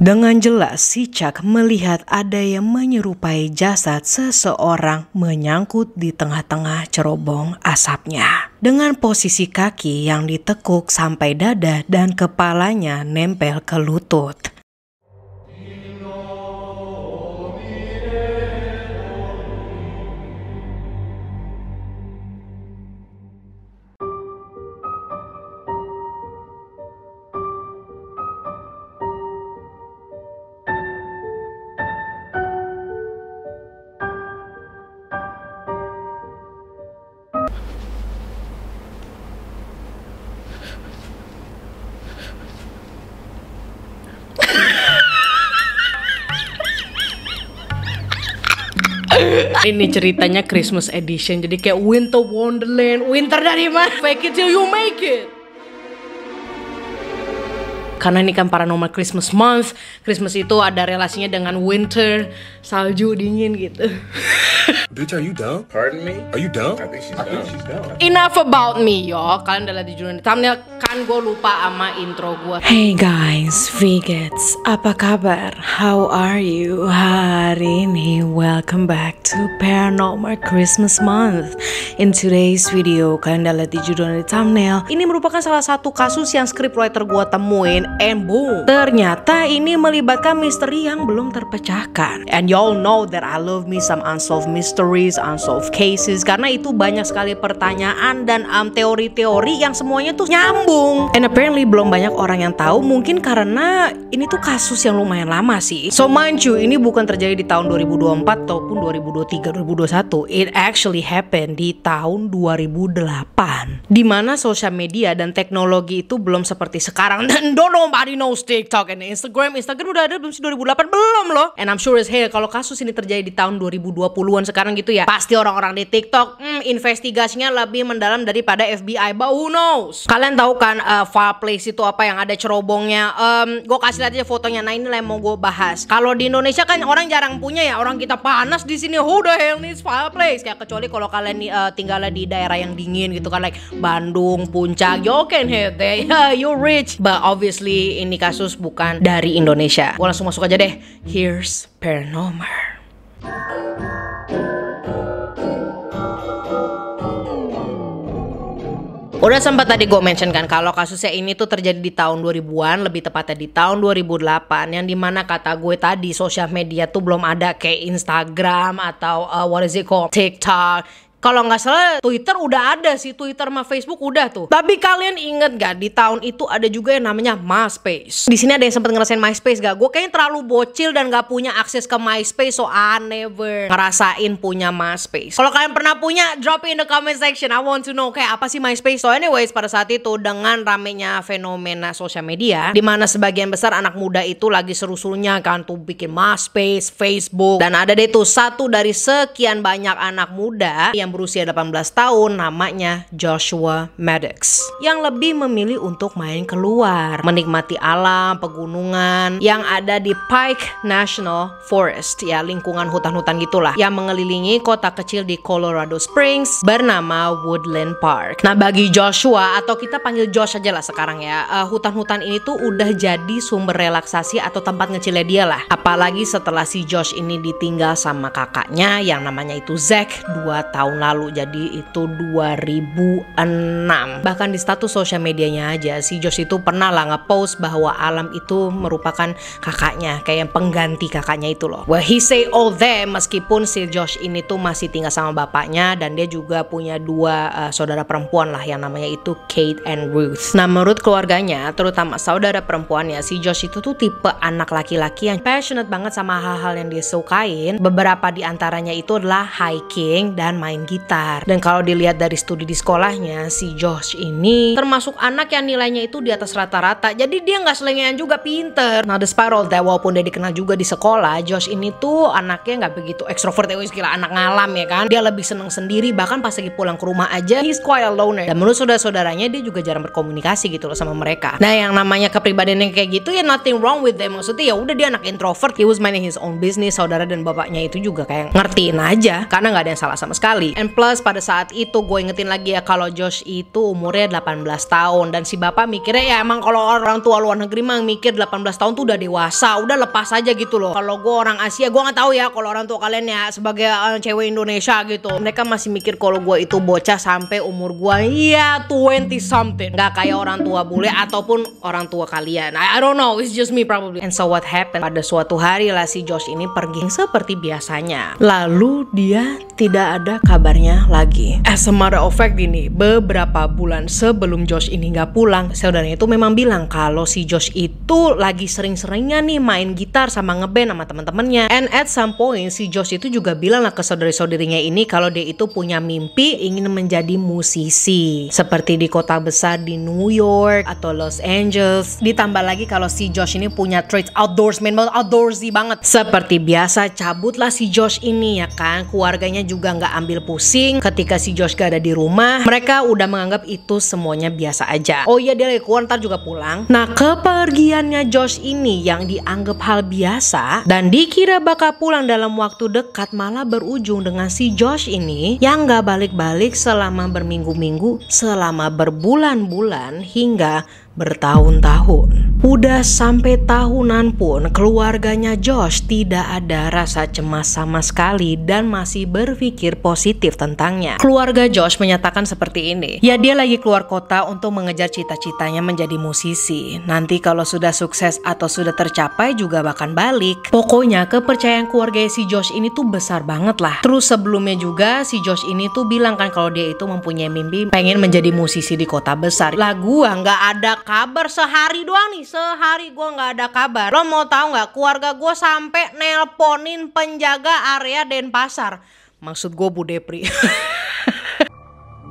Dengan jelas si Chuck melihat ada yang menyerupai jasad seseorang menyangkut di tengah-tengah cerobong asapnya. Dengan posisi kaki yang ditekuk sampai dada dan kepalanya nempel ke lutut. Ini ceritanya Christmas edition, jadi kayak Winter Wonderland. Winter dari mana? Fake it till you make it. Karena ini kan Paranormal Christmas Month. Christmas itu ada relasinya dengan winter, salju dingin gitu. Bitch, are you dumb? Pardon me? Are you dumb? I think she's dumb. Enough about me, yo. Kalian udah lihat di judul thumbnail kan, gue lupa sama intro gue. Hey guys, Vegets, apa kabar? How are you hari ini? Welcome back to Paranormal Christmas Month. In today's video, kalian udah lihat di judul thumbnail. Ini merupakan salah satu kasus yang scriptwriter gue temuin, and boom, ternyata ini melibatkan misteri yang belum terpecahkan. And y'all know that I love me some unsolved mysteries, unsolved cases, karena itu banyak sekali pertanyaan dan teori-teori yang semuanya tuh nyambung. And apparently belum banyak orang yang tahu, mungkin karena ini tuh kasus yang lumayan lama sih. So mind you, ini bukan terjadi di tahun 2024 ataupun 2023, 2021. It actually happened di tahun 2008. Dimana sosial media dan teknologi itu belum seperti sekarang. Dan don't nobody knows TikTok and Instagram. Instagram udah ada belum sih 2008? Belum loh. And I'm sure as hell kalau kasus ini terjadi di tahun 2020-an sekarang gitu ya, pasti orang-orang di TikTok investigasinya lebih mendalam daripada FBI. But who knows? Kalian tahu kan fireplace itu apa yang ada cerobongnya? Gue kasih lihat aja fotonya. Nah inilah yang mau gue bahas. Kalau di Indonesia kan orang jarang punya ya. Orang kita panas di sini. Who the hell needs fireplace? Kayak kecuali kalau kalian tinggal di daerah yang dingin gitu kan, like Bandung, Puncak, you can hit there. Yeah, you rich. But obviously ini kasus bukan dari Indonesia. Gue langsung masuk aja deh. Here's Paranormal. Udah sempat tadi gue mention kan kalau kasusnya ini tuh terjadi di tahun 2000-an, lebih tepatnya di tahun 2008, yang dimana kata gue tadi sosial media tuh belum ada kayak Instagram atau what is it called, TikTok. Kalau nggak salah Twitter udah ada sih, Twitter sama Facebook udah tuh. Tapi kalian inget gak di tahun itu ada juga yang namanya MySpace. Di sini ada yang sempat ngerasain MySpace gak? Gue kayaknya terlalu bocil dan gak punya akses ke MySpace, so I never ngerasain punya MySpace. Kalau kalian pernah punya, drop in the comment section. I want to know kayak apa sih MySpace. So anyways, pada saat itu dengan ramenya fenomena sosial media, dimana sebagian besar anak muda itu lagi seru-serunya kan tuh bikin MySpace, Facebook, dan ada deh tuh satu dari sekian banyak anak muda yang berusia 18 tahun namanya Joshua Maddox yang lebih memilih untuk main keluar, menikmati alam, pegunungan yang ada di Pike National Forest, ya lingkungan hutan-hutan gitulah yang mengelilingi kota kecil di Colorado Springs bernama Woodland Park. Nah bagi Joshua, atau kita panggil Josh aja lah sekarang ya, hutan-hutan ini tuh udah jadi sumber relaksasi atau tempat ngecilnya dia lah. Apalagi setelah si Josh ini ditinggal sama kakaknya yang namanya itu Zach 2 tahun lalu, jadi itu 2006. Bahkan di status sosial medianya aja si Josh itu pernah lah nge-post bahwa alam itu merupakan kakaknya, kayak yang pengganti kakaknya itu loh. Well he say all that meskipun si Josh ini tuh masih tinggal sama bapaknya dan dia juga punya dua saudara perempuan lah yang namanya itu Kate and Ruth. Nah menurut keluarganya, terutama saudara perempuannya, si Josh itu tuh tipe anak laki-laki yang passionate banget sama hal-hal yang dia sukain. Beberapa di antaranya itu adalah hiking dan main gitar. Dan kalau dilihat dari studi di sekolahnya, si Josh ini termasuk anak yang nilainya itu di atas rata-rata. Jadi dia nggak selengean juga, pinter. Nah despite all that, walaupun dia dikenal juga di sekolah, Josh ini tuh anaknya nggak begitu ekstrovert, gila anak ngalam ya kan. Dia lebih seneng sendiri, bahkan pas lagi pulang ke rumah aja he's quite a loner. Dan menurut saudara-saudaranya dia juga jarang berkomunikasi gitu loh sama mereka. Nah yang namanya kepribadian yang kayak gitu ya nothing wrong with them. Maksudnya ya udah dia anak introvert, he was minding his own business. Saudara dan bapaknya itu juga kayak ngertiin aja karena nggak ada yang salah sama sekali. And plus pada saat itu gue ingetin lagi ya kalau Josh itu umurnya 18 tahun. Dan si bapak mikirnya ya emang kalau orang tua luar negeri mah mikir 18 tahun tuh udah dewasa, udah lepas aja gitu loh. Kalau gue orang Asia, gue nggak tahu ya kalau orang tua kalian ya sebagai cewek Indonesia gitu, mereka masih mikir kalau gue itu bocah sampai umur gue ya 20 something. Nggak kayak orang tua bule ataupun orang tua kalian. I don't know, it's just me probably. And so what happened? Pada suatu hari lah si Josh ini pergi seperti biasanya. Lalu dia tidak ada kabarnya lagi. As a matter of fact gini, beberapa bulan sebelum Josh ini nggak pulang, saudaranya itu memang bilang kalau si Josh itu lagi sering-seringnya nih main gitar sama ngeband sama teman-temannya. And at some point si Josh itu juga bilang lah ke saudari-saudarinya ini kalau dia itu punya mimpi ingin menjadi musisi seperti di kota besar di New York atau Los Angeles. Ditambah lagi kalau si Josh ini punya traits outdoorsman, outdoorsy banget. Seperti biasa cabutlah si Josh ini ya kan. Keluarganya juga nggak ambil pusing ketika si Josh gak ada di rumah. Mereka udah menganggap itu semuanya biasa aja. Oh iya dia lagi keluar ntar juga pulang. Nah kepergiannya Josh ini yang dianggap hal biasa dan dikira bakal pulang dalam waktu dekat malah berujung dengan si Josh ini yang gak balik-balik selama berminggu-minggu, selama berbulan-bulan hingga bertahun-tahun. Udah sampai tahunan pun keluarganya Josh tidak ada rasa cemas sama sekali dan masih berpikir positif tentangnya. Keluarga Josh menyatakan seperti ini. Ya dia lagi keluar kota untuk mengejar cita-citanya menjadi musisi. Nanti kalau sudah sukses atau sudah tercapai juga bakal balik. Pokoknya kepercayaan keluarga si Josh ini tuh besar banget lah. Terus sebelumnya juga si Josh ini tuh bilang kan kalau dia itu mempunyai mimpi pengen menjadi musisi di kota besar. Lah gua nggak ada kabar sehari doang nih, sehari gue nggak ada kabar. Lo mau tahu nggak? Keluarga gue sampai nelponin penjaga area Denpasar. Maksud gue Bu Depri.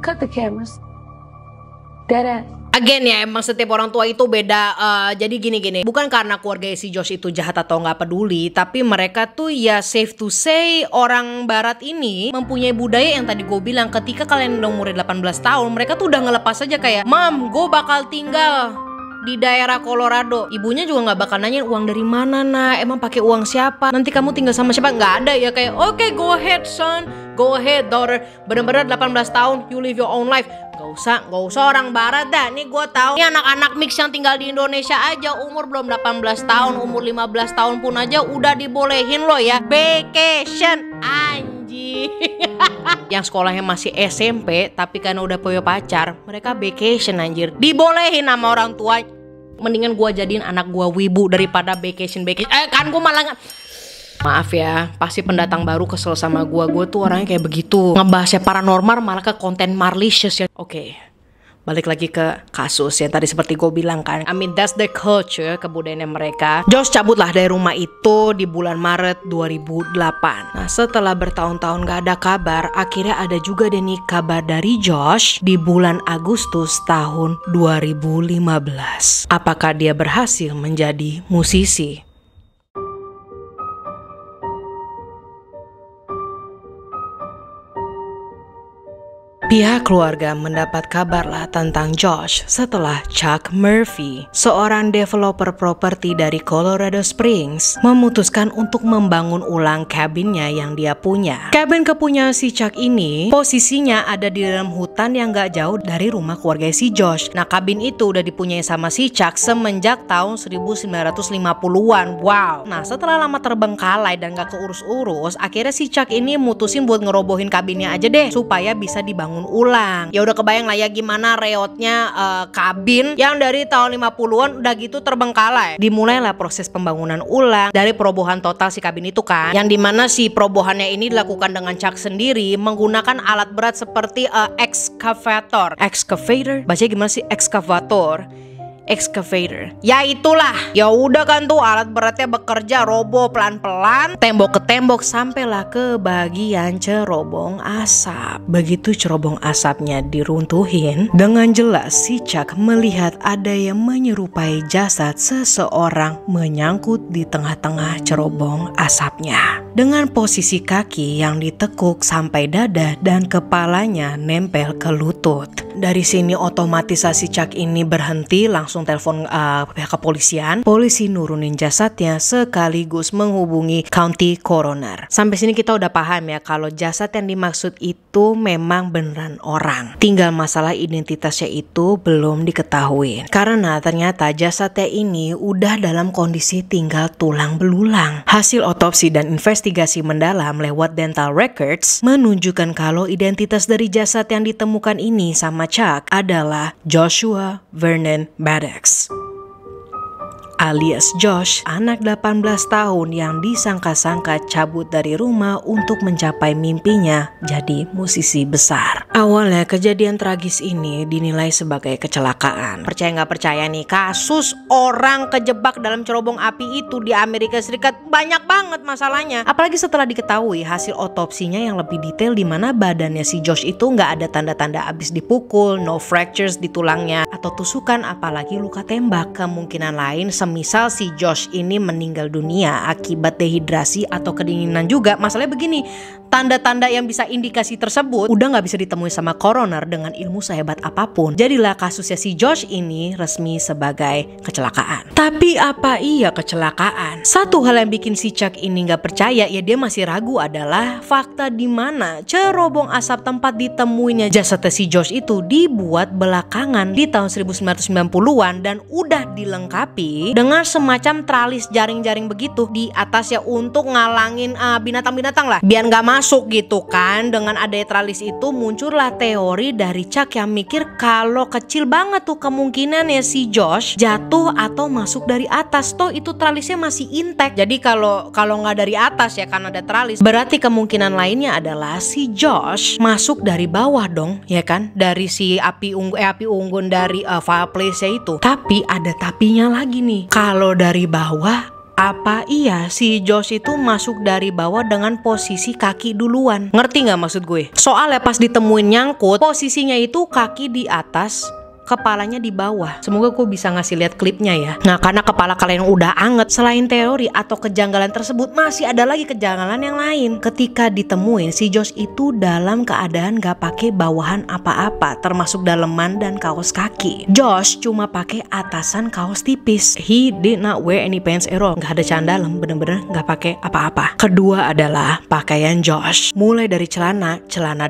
Cut the cameras. Dead end. Again ya, emang setiap orang tua itu beda. Jadi gini-gini, bukan karena keluarga si Josh itu jahat atau nggak peduli, tapi mereka tuh ya safe to say orang barat ini mempunyai budaya yang tadi gue bilang. Ketika kalian udah umurnya 18 tahun, mereka tuh udah ngelepas aja kayak, Mam, gue bakal tinggal di daerah Colorado. Ibunya juga nggak bakal nanya uang dari mana nak, emang pakai uang siapa, nanti kamu tinggal sama siapa. Nggak ada ya, kayak oke, go ahead son, go ahead daughter. Bener-bener 18 tahun, you live your own life. Gak usah orang barat dah. Nih gue tahu nih anak-anak mix yang tinggal di Indonesia aja umur belum 18 tahun, umur 15 tahun pun aja udah dibolehin loh ya vacation, anjing. Yang sekolahnya masih SMP tapi karena udah punya pacar, mereka vacation anjir. Dibolehin sama orang tua. Mendingan gue jadiin anak gue wibu daripada vacation. Kan gue malah maaf ya, pasti pendatang baru kesel sama gue tuh orangnya kayak begitu. Ngebahasnya paranormal malah ke konten malicious ya. Oke, balik lagi ke kasus yang tadi seperti gue bilang kan. I mean that's the culture, kebudayaannya mereka. Josh cabutlah dari rumah itu di bulan Maret 2008. Nah setelah bertahun-tahun gak ada kabar, akhirnya ada juga deh nih kabar dari Josh di bulan Agustus tahun 2015. Apakah dia berhasil menjadi musisi? Pihak keluarga mendapat kabarlah tentang Josh setelah Chuck Murphy, seorang developer properti dari Colorado Springs, memutuskan untuk membangun ulang cabinnya yang dia punya. Cabin kepunyaan si Chuck ini posisinya ada di dalam hutan yang gak jauh dari rumah keluarga si Josh. Nah cabin itu udah dipunyai sama si Chuck semenjak tahun 1950-an. Wow. Nah setelah lama terbengkalai dan gak keurus-urus, akhirnya si Chuck ini mutusin buat ngerobohin kabinnya aja deh supaya bisa dibangun ulang. Ya udah kebayang lah ya gimana reotnya kabin yang dari tahun 50-an udah gitu terbengkalai. Dimulailah proses pembangunan ulang dari perobohan total si kabin itu kan, yang dimana si perobohannya ini dilakukan dengan Chuck sendiri menggunakan alat berat seperti excavator. Bacanya gimana sih? Excavator. Ya itulah. Ya udah kan tuh alat beratnya bekerja roboh pelan-pelan tembok ke tembok sampailah ke bagian cerobong asap. Begitu cerobong asapnya diruntuhin, dengan jelas si Chuck melihat ada yang menyerupai jasad seseorang menyangkut di tengah-tengah cerobong asapnya. dengan posisi kaki yang ditekuk sampai dada dan kepalanya nempel ke lutut. Dari sini otomatis si Chuck ini berhenti, langsung telepon pihak kepolisian. Polisi nurunin jasadnya sekaligus menghubungi county coroner. Sampai sini kita udah paham ya kalau jasad yang dimaksud itu memang beneran orang. Tinggal masalah identitasnya itu belum diketahui. Karena ternyata jasadnya ini udah dalam kondisi tinggal tulang belulang. Hasil otopsi dan investigasi mendalam lewat dental records menunjukkan kalau identitas dari jasad yang ditemukan ini sama Chuck adalah Joshua Vernon Maddox alias Josh, anak 18 tahun yang disangka-sangka cabut dari rumah untuk mencapai mimpinya jadi musisi besar. Awalnya kejadian tragis ini dinilai sebagai kecelakaan. Percaya nggak percaya nih, kasus orang kejebak dalam cerobong api itu di Amerika Serikat banyak banget masalahnya. Apalagi setelah diketahui hasil otopsinya yang lebih detail di mana badannya si Josh itu nggak ada tanda-tanda abis dipukul, no fractures di tulangnya atau tusukan, apalagi luka tembak. Kemungkinan lain misal si Josh ini meninggal dunia akibat dehidrasi atau kedinginan juga. Masalahnya begini, tanda-tanda yang bisa indikasi tersebut udah gak bisa ditemui sama coroner dengan ilmu sehebat apapun. Jadilah kasusnya si Josh ini resmi sebagai kecelakaan. Tapi apa iya kecelakaan? Satu hal yang bikin si Chuck ini gak percaya, ya dia masih ragu, adalah fakta di mana cerobong asap tempat ditemuinya jasadnya si Josh itu dibuat belakangan di tahun 1990-an dan udah dilengkapi dengan semacam tralis jaring-jaring begitu di atasnya untuk ngalangin binatang-binatang lah biar nggak masuk gitu kan. Dengan adanya tralis itu muncullah teori dari Chuck yang mikir kalau kecil banget tuh kemungkinannya si Josh jatuh atau masuk dari atas, toh itu tralisnya masih intact. Jadi kalau nggak dari atas ya karena ada tralis, berarti kemungkinan lainnya adalah si Josh masuk dari bawah dong, ya kan, dari si api unggun dari fireplace-nya itu. Tapi ada tapinya lagi nih. Kalau dari bawah, apa iya si Josh itu masuk dari bawah dengan posisi kaki duluan? Ngerti gak maksud gue? Soalnya pas ditemuin nyangkut, posisinya itu kaki di atas, kepalanya di bawah. Semoga gue bisa ngasih lihat klipnya ya. Nah, karena kepala kalian udah anget, selain teori atau kejanggalan tersebut, masih ada lagi kejanggalan yang lain. Ketika ditemuin, si Josh itu dalam keadaan gak pakai bawahan apa-apa, termasuk daleman dan kaos kaki. Josh cuma pakai atasan kaos tipis. He did not wear any pants at all. Gak ada celana dalam, bener-bener gak pakai apa-apa. Kedua adalah pakaian Josh. Mulai dari celana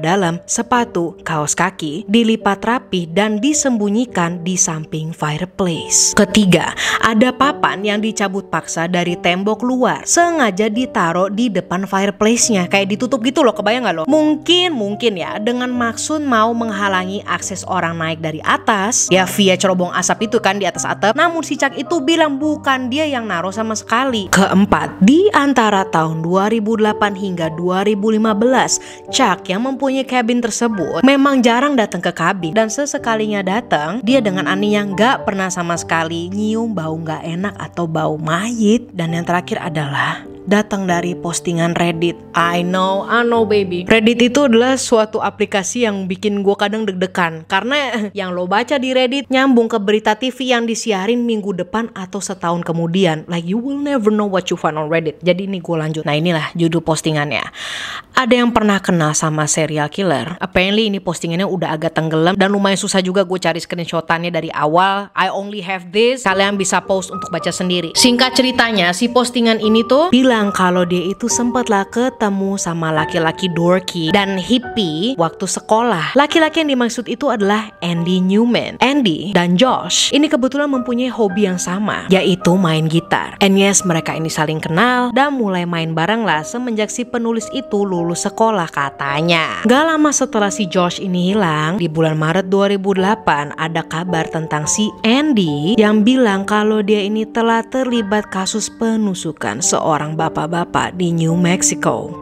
dalam, sepatu, kaos kaki, dilipat rapi dan disembunyikan di samping fireplace. Ketiga, ada papan yang dicabut paksa dari tembok luar, sengaja ditaruh di depan fireplace-nya, kayak ditutup gitu loh, kebayang gak lo? Mungkin ya dengan maksud mau menghalangi akses orang naik dari atas, ya via cerobong asap itu kan di atas atap. Namun si Chuck itu bilang bukan dia yang naruh sama sekali. Keempat, di antara tahun 2008 hingga 2015, Chuck yang mempunyai kabin tersebut memang jarang datang ke kabin, dan sesekalinya datang, dia dengan anehnya gak pernah sama sekali nyium bau gak enak atau bau mayit. Dan yang terakhir adalah datang dari postingan Reddit. I know baby. Reddit itu adalah suatu aplikasi yang bikin gue kadang deg-degan, karena yang lo baca di Reddit nyambung ke berita TV yang disiarin minggu depan atau setahun kemudian. Like you will never know what you find on Reddit. Jadi ini gue lanjut. Nah, inilah judul postingannya. Ada yang pernah kenal sama serial killer? Apparently ini postingannya udah agak tenggelam dan lumayan susah juga gue cari screenshotannya dari awal. I only have this. Kalian bisa post untuk baca sendiri. Singkat ceritanya, si postingan ini tuh bilang kalau dia itu sempatlah ketemu sama laki-laki dorky dan hippie waktu sekolah. Laki-laki yang dimaksud itu adalah Andy Newman. Andy dan Josh ini kebetulan mempunyai hobi yang sama, yaitu main gitar. And yes, mereka ini saling kenal dan mulai main bareng lah semenjak si penulis itu lulus sekolah katanya. Gak lama setelah si Josh ini hilang, di bulan Maret 2008 ada kabar tentang si Andy yang bilang kalau dia ini telah terlibat kasus penusukan seorang bapak-bapak di New Mexico.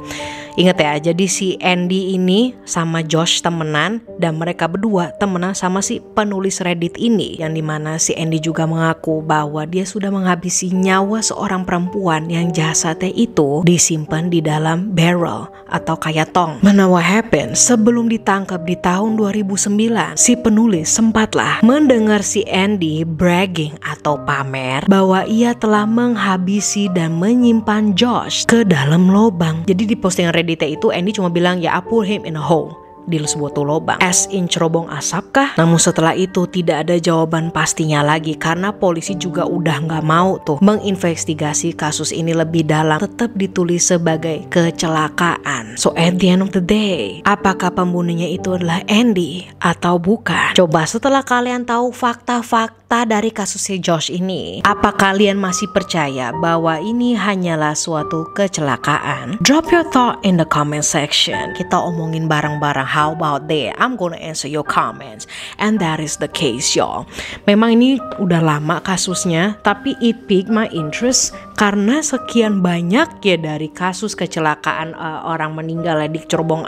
Ingat ya, jadi si Andy ini sama Josh temenan, dan mereka berdua temenan sama si penulis Reddit ini, yang dimana si Andy juga mengaku bahwa dia sudah menghabisi nyawa seorang perempuan yang jasadnya itu disimpan di dalam barrel atau kayak tong. Mana what happened? Sebelum ditangkap di tahun 2009, si penulis sempatlah mendengar si Andy bragging atau pamer bahwa ia telah menghabisi dan menyimpan Josh ke dalam lubang. Jadi di postingan Reddit itu Andy cuma bilang, ya I put him in a hole, di sebuah lubang. As in cerobong asap kah? Namun setelah itu tidak ada jawaban pastinya lagi, karena polisi juga udah nggak mau tuh menginvestigasi kasus ini lebih dalam. Tetap ditulis sebagai kecelakaan. So at the end of the day, apakah pembunuhnya itu adalah Andy atau bukan? Coba setelah kalian tahu fakta-fakta dari kasusnya Josh ini, apa kalian masih percaya bahwa ini hanyalah suatu kecelakaan? Drop your thought in the comment section. Kita omongin bareng-bareng. How about that? I'm gonna answer your comments. And that is the case, y'all. Memang ini udah lama kasusnya, tapi it piqued my interest karena sekian banyak ya dari kasus kecelakaan orang meninggal di cerobong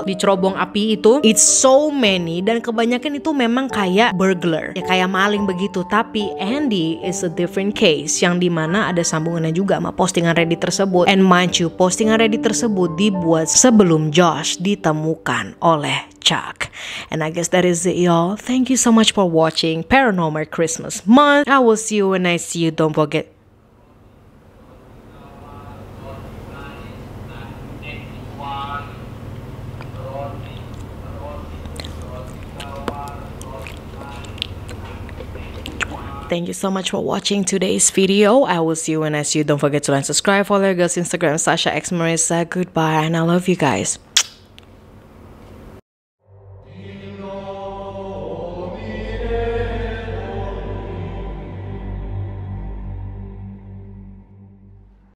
di cerobong api itu. It's so many, dan kebanyakan itu memang kayak burglar, ya kayak maling begitu. Tapi Andy is a different case, yang dimana ada sambungannya juga sama postingan Reddit tersebut. And mind you, postingan Reddit tersebut dibuat sebelum Josh ditemukan oleh Chuck. And I guess that is it, y'all. Thank you so much for watching Paranormal Christmas Month. I will see you when I see you. Don't forget. Thank you so much for watching today's video. I will see you when I see you. Don't forget to like, subscribe, follow your girls Instagram, Sasha X Marissa. Goodbye, and I love you guys.